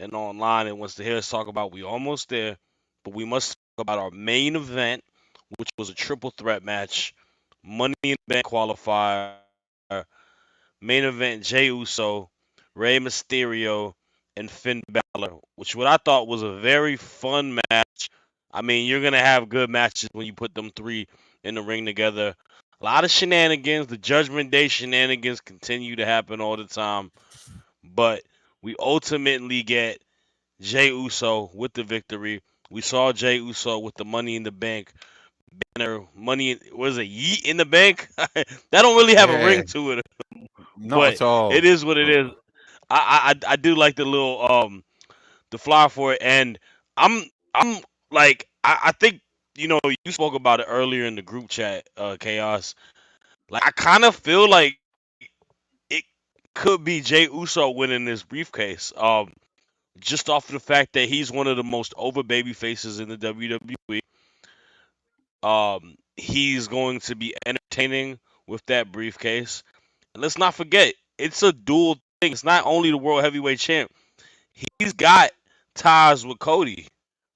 and online and wants to hear us talk about. We almost there, but we must talk about our main event, which was a triple threat match, Money in the Bank qualifier, main event Jey Uso, Rey Mysterio, and Finn Balor, which what I thought was a very fun match. I mean, you're gonna have good matches when you put them 3 in the ring together. A lot of shenanigans. The Judgment Day shenanigans continue to happen all the time, but we ultimately get Jey Uso with the victory. We saw Jey Uso with the Money in the Bank banner, money, was it Yeet in the Bank? That don't really have a Yeah, ring to it, not but at all. it is what it But is. I do like the little the fly for it, and I'm like I think you spoke about it earlier in the group chat, Chaos. Like I kind of feel like it could be Jay Uso winning this briefcase. Just off of the fact that he's one of the most over baby faces in the WWE. He's going to be entertaining with that briefcase. And let's not forget, it's a dual thing. It's not only the world heavyweight champ. He's got ties with Cody,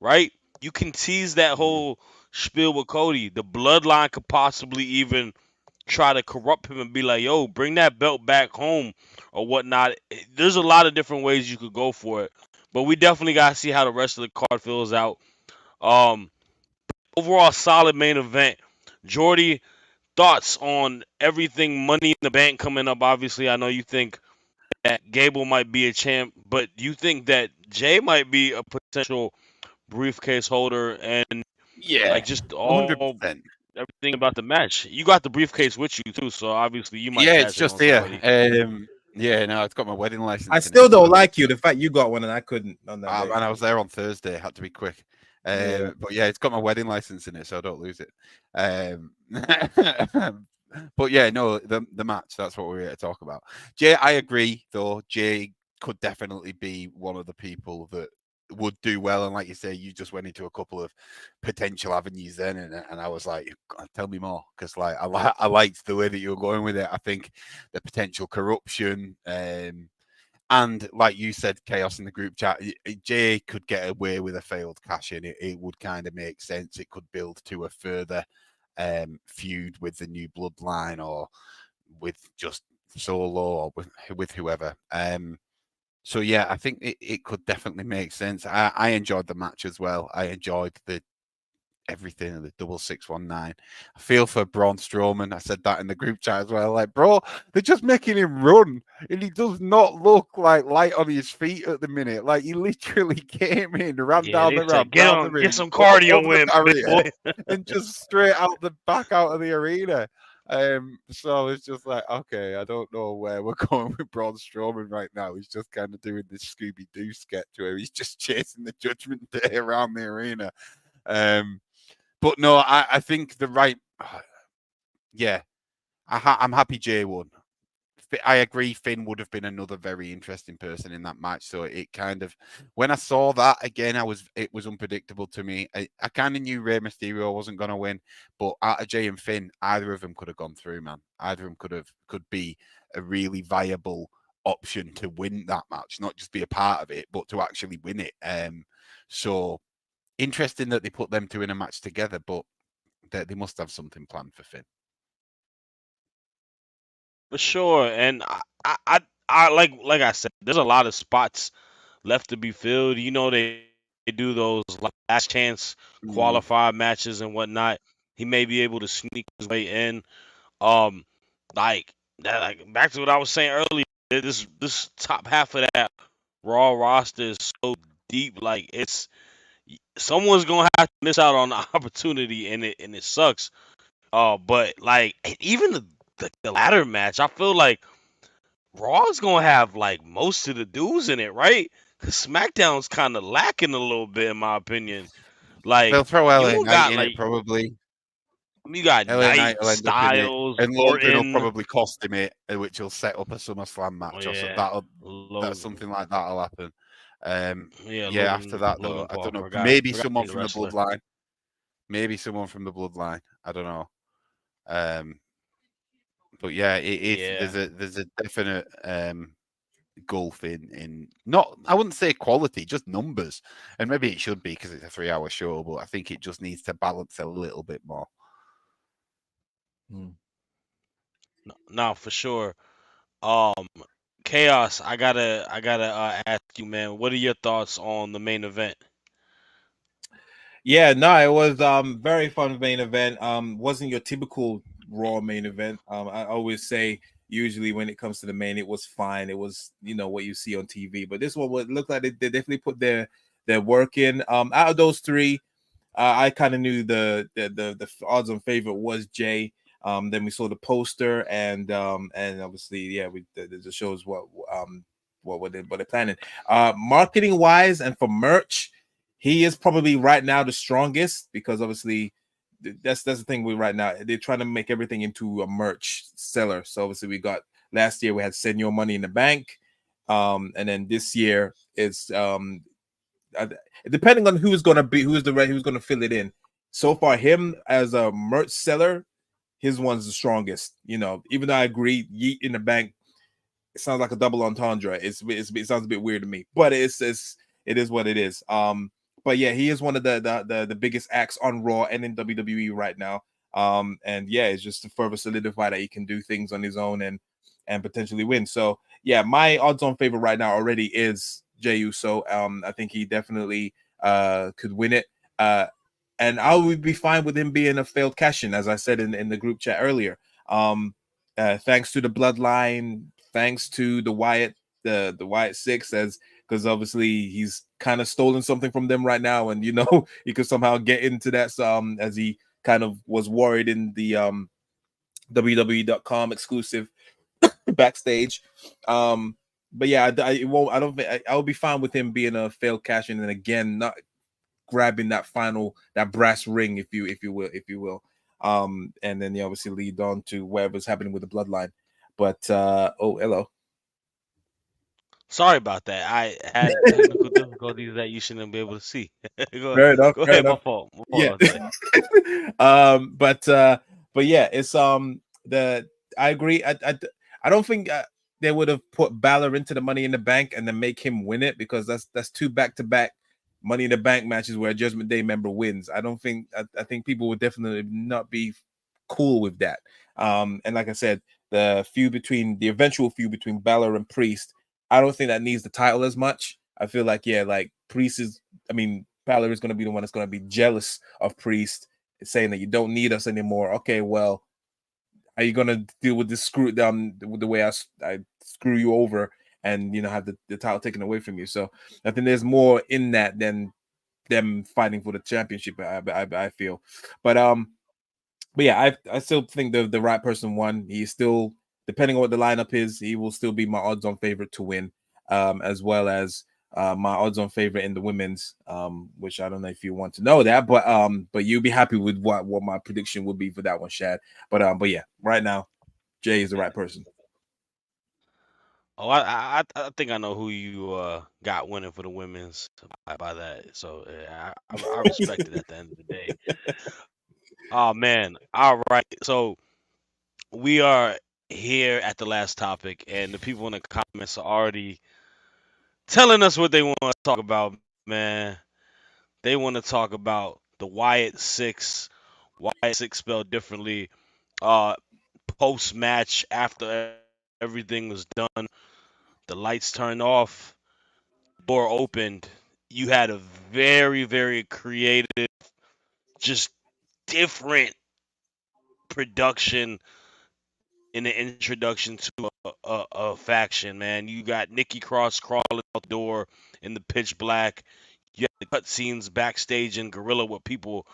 right? You can tease that whole spiel with Cody. The bloodline could possibly even try to corrupt him and be like, yo, bring that belt back home or whatnot. There's a lot of different ways you could go for it. But we definitely got to see how the rest of the card fills out. Um, Overall, solid main event. Jordy, thoughts on everything Money in the Bank coming up? Obviously, I know you think that Gable might be a champ, but you think that Jay might be a potential briefcase holder and yeah, like just all 100%. everything about the match. You got the briefcase with you too, so obviously you might Yeah, it's pass it just on here. somebody. Yeah, no, it's got my wedding I license in still it, don't so like you. The fact you got one and I couldn't on that day. and I was there on Thursday. Had to be quick. Yeah. But yeah, it's got my wedding license in it, so I don't lose it. But yeah, no, the match. That's what we're here to talk about. Jay, I agree though. Jay could definitely be one of the people that would do well. And like you say, you just went into a couple of potential avenues then, and I was like, God, tell me more, because like I liked the way that you were going with it. I think the potential corruption. And like you said, Chaos in the group chat, Jay could get away with a failed cash in. It would kind of make sense. It could build to a further feud with the new bloodline or with just Solo or with whoever. So yeah, I think it could definitely make sense. I enjoyed the match as well. I enjoyed the everything of the 619. I feel for Braun Strowman. I said that in the group chat as well. Like, bro, they're just making him run, and he does not look like light on his feet at the minute. Like he literally came in, ran Yeah, down they the said ramp, get round the on, get ring, some up cardio the in, big barrier, boy. and just straight out the back out of the arena. So it's just like, okay, I don't know where we're going with Braun Strowman right now. He's just kind of doing this Scooby Doo sketch where he's just chasing the Judgment Day around the arena. But no, I think the right, yeah, I'm happy Jay won. I agree. Finn would have been another very interesting person in that match. So it kind of, when I saw that again, it was unpredictable to me. I kind of knew Rey Mysterio wasn't going to win, but out of Jay and Finn, either of them could have gone through, man. Either of them could be a really viable option to win that match, not just be a part of it, but to actually win it. So interesting that they put them two in a match together, but they must have something planned for Finn. For sure, and I like I said, there's a lot of spots left to be filled. They do those like last chance Mm. qualifier matches and whatnot. He may be able to sneak his way in. Um, like that, like back to what I was saying earlier. This top half of that Raw roster is so deep. Like someone's gonna have to miss out on the opportunity, and it sucks. But like even the ladder match, I feel like Raw's gonna have like most of the dudes in it, right? Cause SmackDown's kind of lacking a little bit, in my opinion. They'll Like throw you LA don't Knight got in it like probably. you got LA Knight, Knight will end up in it, Styles, and Logan will Orton. probably cost him it, which will set up a SummerSlam Oh match or so. yeah, That's Logan. something like that'll happen. Yeah, Yeah, after that though, Logan I Paul. don't know. Forgot Maybe forgot someone he's a from the wrestler. bloodline. Maybe someone from the bloodline. I don't know. Um, but yeah, Yeah, there's a definite gulf in not, I wouldn't say quality, just numbers, and maybe it should be because it's a 3 hour show, but I think it just needs to balance a little bit more. no, for sure. Um, Chaos. I gotta ask you, man. What are your thoughts on the main event? Yeah, no, it was very fun main event. Wasn't your typical Raw main event. I always say usually when it comes to the main, it was fine. It was what you see on TV, but this one would look like they definitely put their work in. Out of those three, I kind of knew the odds on favorite was Jay. Then we saw the poster, and obviously, yeah, the shows what they're planning. Marketing wise and for merch, he is probably right now the strongest because obviously that's the thing with right now. They're trying to make everything into a merch seller. So obviously we got last year we had Send Your Money in the Bank. And then this year it's depending on who's gonna be who's gonna fill it in. So far, him as a merch seller, his one's the strongest. You know, even though I agree, Yeet in the Bank, it sounds like a double entendre. It sounds a bit weird to me, but it is what it is. But yeah, he is one of the biggest acts on Raw and in WWE right now. And yeah, it's just to further solidify that he can do things on his own and potentially win. So yeah, my odds-on favorite right now already is Jey Uso. I think he definitely could win it. And I would be fine with him being a failed cash-in, as I said in the group chat earlier. Thanks to the bloodline, thanks to the Wyatt Sick6, as because obviously he's kind of stolen something from them right now, and you know he could somehow get into that as he kind of was worried in the WWE.com exclusive backstage. But yeah, I won't. I don't think I would be fine with him being a failed cash in, and again, not grabbing that brass ring, if you will. And then you obviously lead on to whatever's happening with the bloodline. But oh, hello. Sorry about that. I had technical difficulties that you shouldn't be able to see. go, Fair enough. go Fair ahead. enough. My fault. My Yeah. fault. I'll say. But yeah, it's the I agree. I don't think they would have put Balor into the Money in the Bank and then make him win it, because that's two back-to-back Money in the Bank matches where a Judgment Day member wins. I don't think I think people would definitely not be cool with that. And like I said, the eventual feud between Balor and Priest, I don't think that needs the title as much. I feel like, yeah, like Balor is going to be the one that's going to be jealous of Priest, saying that you don't need us anymore. Okay, well, are you going to deal with this screw with the way I screw you over and have the title taken away from you? So I think there's more in that than them fighting for the championship. I feel, but yeah, I still think the right person won. He's still, depending on what the lineup is, he will still be my odds-on favorite to win, as well as my odds-on favorite in the women's, which I don't know if you want to know that, but you'll be happy with what my prediction would be for that one, Shad. But yeah, right now, Jay is the right person. Oh, I think I know who you got winning for the women's by that. So yeah, I respect it at the end of the day. Oh man. All right. So we are here at the last topic, and the people in the comments are already telling us what they want to talk about, man. They want to talk about the Wyatt Six spelled differently. Uh, Post match after everything was done, the lights turned off, door opened. You had a very, very creative, just different production in the introduction to a faction, man. You got Nikki Cross crawling out the door in the pitch black. You have the cutscenes backstage in Gorilla with people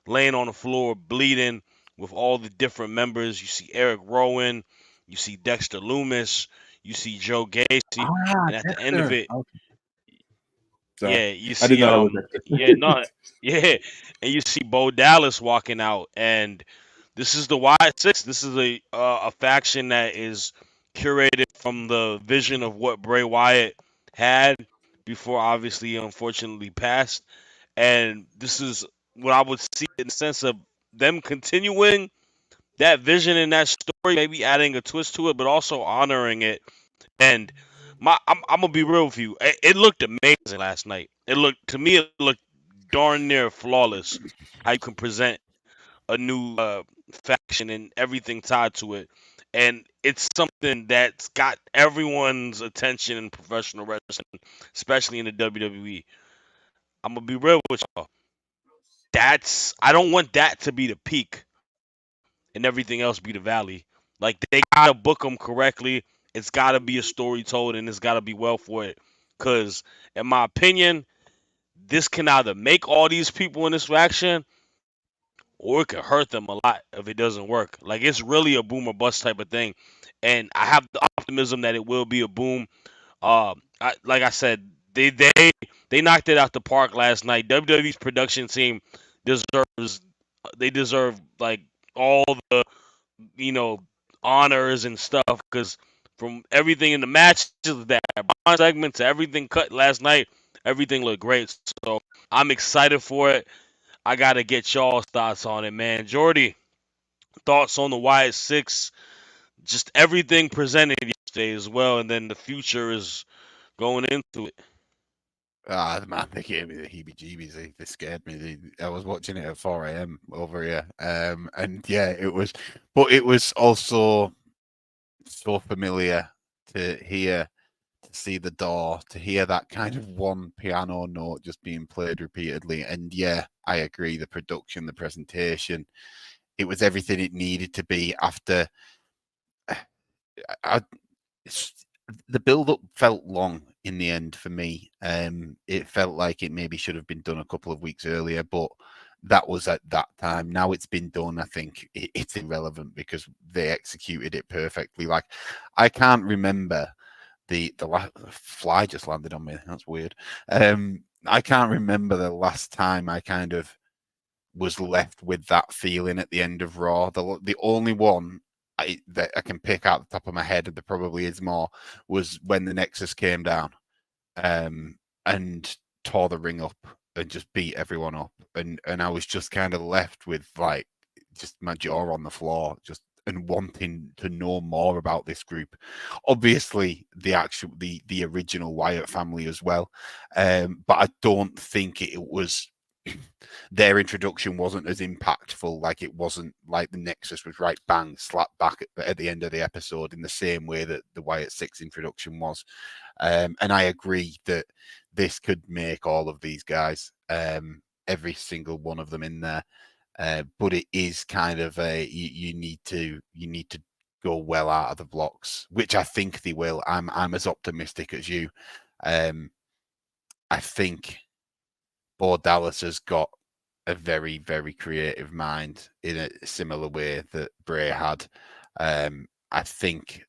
laying on the floor bleeding with all the different members. You see Eric Rowan, you see Dexter Loomis, you see Joe Gacy, and at the end of Dexter. it, Okay. Sorry, yeah, you I didn't see know that was Dexter. yeah, no, yeah, and you see Bo Dallas walking out, and this is the Y6. This is a faction that is curated from the vision of what Bray Wyatt had before, obviously, unfortunately passed, and this is what I would see in the sense of them continuing that vision and that story, maybe adding a twist to it, but also honoring it. And I'm gonna be real with you. It looked amazing last night. It looked darn near flawless. How you can present a new faction and everything tied to it, and it's something that's got everyone's attention in professional wrestling, especially in the WWE. I'm gonna be real with y'all. I don't want that to be the peak and everything else be the valley. Like they gotta book them correctly. It's gotta be a story told, and it's gotta be well for it. Cause in my opinion, this can either make all these people in this faction or it could hurt them a lot if it doesn't work. Like it's really a boom or bust type of thing, and I have the optimism that it will be a boom. Like I said, they knocked it out the park last night. WWE's production team deserves they deserve like all the you know honors and stuff because from everything in the matches that Braun segment to everything cut last night, everything looked great. So I'm excited for it. I gotta get y'all's thoughts on it, man. Jordy, thoughts on the Wyatt Six, just everything presented yesterday as well, and then the future is going into it. Ah, man, they gave me the heebie-jeebies. They scared me. I was watching it at 4 a.m. over here, and yeah, it was. But it was also so familiar to hear, to see the door, to hear that kind of one piano note just being played repeatedly. And yeah, I agree. The production, the presentation, it was everything it needed to be. After I, the build-up felt long in the end for me. It felt like it maybe should have been done a couple of weeks earlier, but that was at that time. Now it's been done. I think it's irrelevant because they executed it perfectly. Like I can't remember the fly just landed on me. That's weird. I can't remember the last time I kind of was left with that feeling at the end of Raw. The only one that I can pick out the top of my head, and there probably is more, was when the Nexus came down and tore the ring up and just beat everyone up. And I was just kind of left with like just my jaw on the floor, just and wanting to know more about this group. Obviously, the original Wyatt family as well, but I don't think it was their introduction wasn't as impactful. Like it wasn't like the Nexus was right bang slap back at the end of the episode in the same way that the Wyatt Six introduction was. And I agree that this could make all of these guys, every single one of them in there. But it is kind of you need to go well out of the blocks, which I think they will. I'm as optimistic as you. I think Bo Dallas has got a very, very creative mind in a similar way that Bray had. I think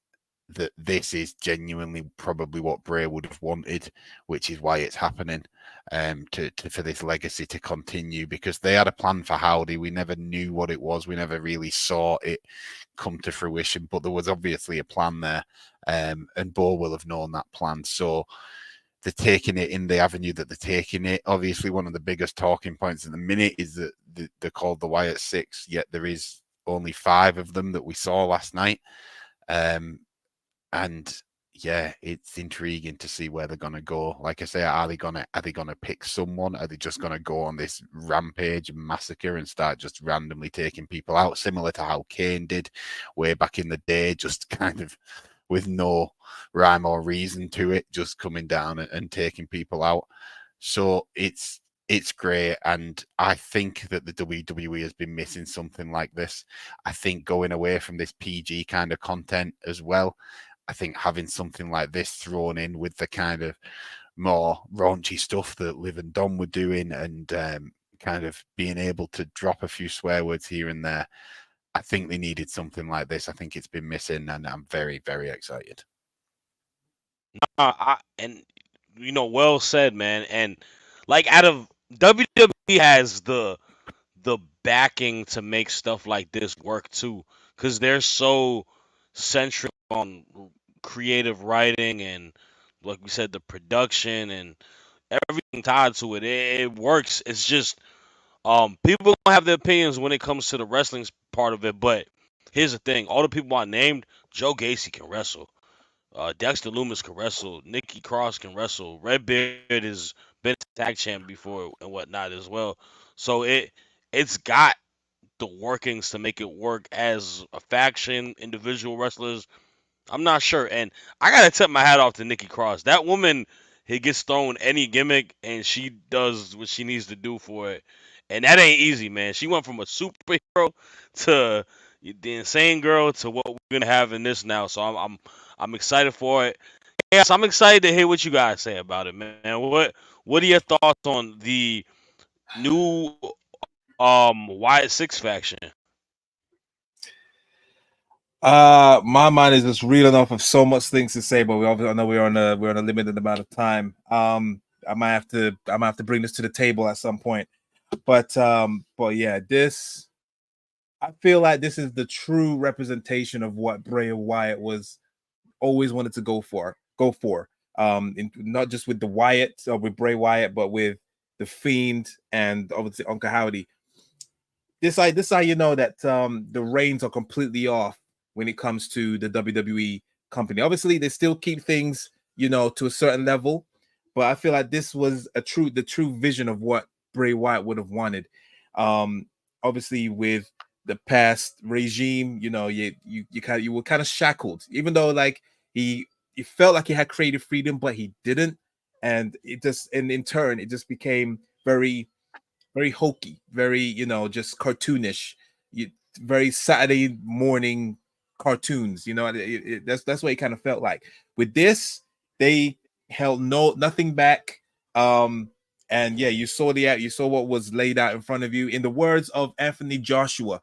that this is genuinely probably what Bray would have wanted, which is why it's happening, for this legacy to continue, because they had a plan for Howdy. We never knew what it was. We never really saw it come to fruition, but there was obviously a plan there, and Bo will have known that plan. So they're taking it in the avenue that they're taking it. Obviously, one of the biggest talking points at the minute is that they're called the Wyatt Six, yet there is only 5 of them that we saw last night. And yeah, it's intriguing to see where they're gonna go. Like I say, are they gonna pick someone? Are they just gonna go on this rampage and massacre and start just randomly taking people out, similar to how Kane did way back in the day, just kind of with no rhyme or reason to it, just coming down and taking people out. So it's great, and I think that the WWE has been missing something like this. I think going away from this PG kind of content as well, I think having something like this thrown in with the kind of more raunchy stuff that Liv and Dom were doing, and kind of being able to drop a few swear words here and there, I think they needed something like this. I think it's been missing, and I'm very, very excited. And well said, man. And like out of WWE has the backing to make stuff like this work too, because they're so centric on creative writing and, like we said, the production and everything tied to it. It works. It's just people don't have their opinions when it comes to the wrestling part of it. But here's the thing: all the people I named, Joe Gacy can wrestle. Dexter Loomis can wrestle. Nikki Cross can wrestle. Redbeard has been a tag champ before and whatnot as well. So it's got the workings to make it work as a faction, individual wrestlers. I'm not sure, and I gotta tip my hat off to Nikki Cross. That woman, he gets thrown any gimmick, and she does what she needs to do for it. And that ain't easy, man. She went from a superhero to the insane girl to what we're gonna have in this now. So I'm excited for it. Yeah, so I'm excited to hear what you guys say about it, man. What are your thoughts on the new Wyatt Six faction? My mind is just reeling off of so much things to say, but I know we're on a limited amount of time. I might have to bring this to the table at some point. But yeah, this I feel like this is the true representation of what Bray Wyatt was always wanted to go for. Not just with the Wyatt or with Bray Wyatt, but with the Fiend and obviously Uncle Howdy. This how you know that the reins are completely off when it comes to the WWE company. Obviously, they still keep things, to a certain level, but I feel like this was the true vision of what Bray Wyatt would have wanted. Obviously, with the past regime, you were kind of shackled, even though like he felt like he had creative freedom, but he didn't, and in turn it just became very hokey, very just cartoonish, you, very Saturday morning cartoons. That's what it kind of felt like. With this, they held nothing back. And yeah, you saw what was laid out in front of you. In the words of Anthony Joshua,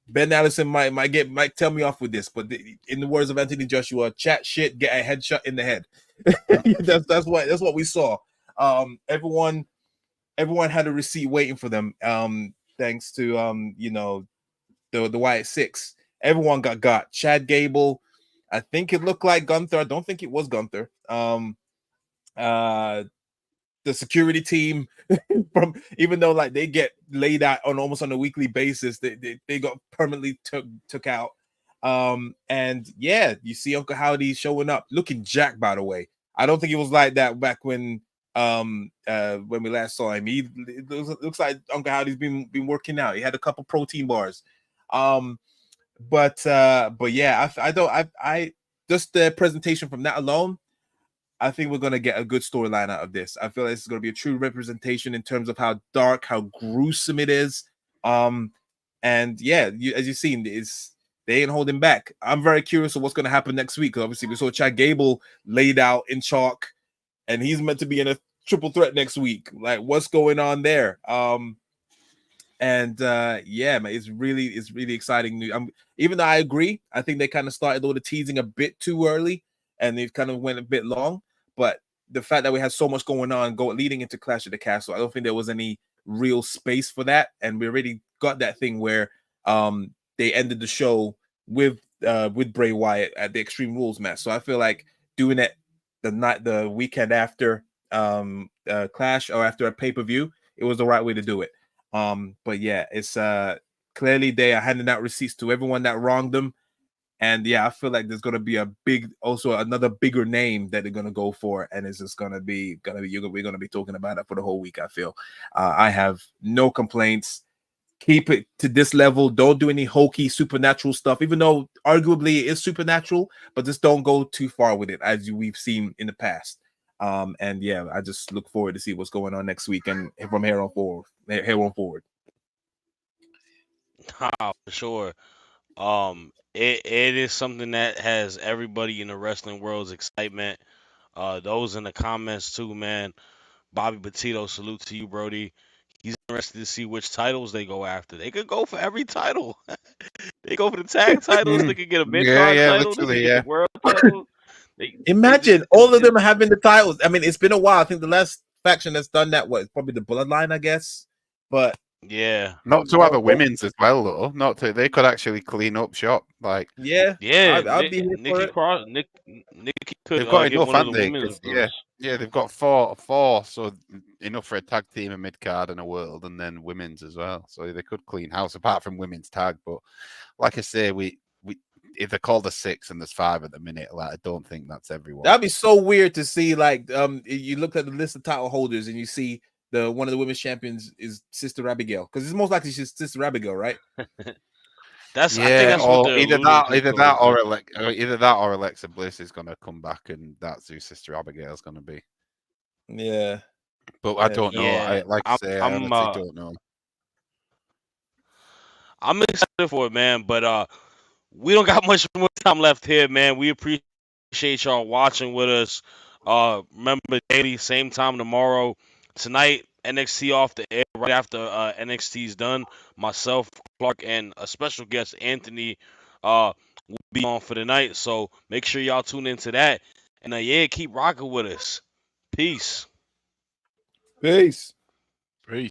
Ben Allison might tell me off with this, but in the words of Anthony Joshua, chat shit, get a headshot in the head. That's what we saw. Everyone had a receipt waiting for them. Thanks to the Wyatt Six. Everyone got. Chad Gable. I think it looked like Gunther. I don't think it was Gunther. Uh the security team from, even though like they get laid out on almost on a weekly basis, they got permanently took out. And yeah, you see Uncle Howdy showing up looking jacked, by the way. I don't think it was like that back when we last saw him. It looks like Uncle Howdy's been working out. He had a couple protein bars. But yeah, I just the presentation from that alone, I think we're going to get a good storyline out of this. I feel like this is going to be a true representation in terms of how dark, how gruesome it is. And yeah, as you've seen, they ain't holding back. I'm very curious of what's going to happen next week. Obviously, we saw Chad Gable laid out in chalk, and he's meant to be in a triple threat next week. Like, what's going on there? And yeah, man, it's really exciting news. Even though I agree, I think they kind of started all the teasing a bit too early, and they kind of went a bit long. But the fact that we had so much going on leading into Clash of the Castle, I don't think there was any real space for that. And we already got that thing where they ended the show with Bray Wyatt at the Extreme Rules match. So I feel like doing it the weekend after Clash or after a pay-per-view, it was the right way to do it. But yeah, it's clearly they are handing out receipts to everyone that wronged them. And yeah, I feel like there's gonna be another bigger name that they're gonna go for, and it's just gonna be we're gonna be talking about it for the whole week. I feel. I have no complaints. Keep it to this level. Don't do any hokey supernatural stuff, even though arguably it is supernatural, but just don't go too far with it, as we've seen in the past. And yeah, I just look forward to see what's going on next week and from here on forward. For sure. It is something that has everybody in the wrestling world's excitement. Those in the comments too, man. Bobby Petito, salute to you, Brody. He's interested to see which titles they go after. They could go for every title. They go for the tag titles. They could get a mid card title. They could literally, get the world title. Imagine all of them having the titles. I mean, it's been a while. I think the last faction that's done that was probably the Bloodline, I guess. But yeah, not to have a women's as well, though. Not to, they could actually clean up shop. Like, yeah, I'll be here for Nikki it. Cross, Nikki could they've got get enough, one of haven't the they? women's belts. Yeah, they've got four, so enough for a tag team, a mid card, and a world, and then women's as well. So they could clean house apart from women's tag. But like I say, we if they're called a 6 and there's 5 at the minute, like I don't think that's everyone. That'd be so weird to see. Like, you look at the list of title holders and you see one of the women's champions is Sister Abigail, because it's most likely she's Sister Abigail, right? I think Yeah, that's what or they're either alluding to. that or Alexa Bliss is going to come back, and that's who Sister Abigail's going to be. Yeah, but I don't know. Yeah, I honestly don't know. I'm excited for it, man. But we don't got much more time left here, man. We appreciate y'all watching with us. Remember, daily, same time tomorrow. Tonight, NXT off the air right after NXT's done. Myself, Clark, and a special guest, Anthony, will be on for the night. So make sure y'all tune into that. And yeah, keep rocking with us. Peace. Peace.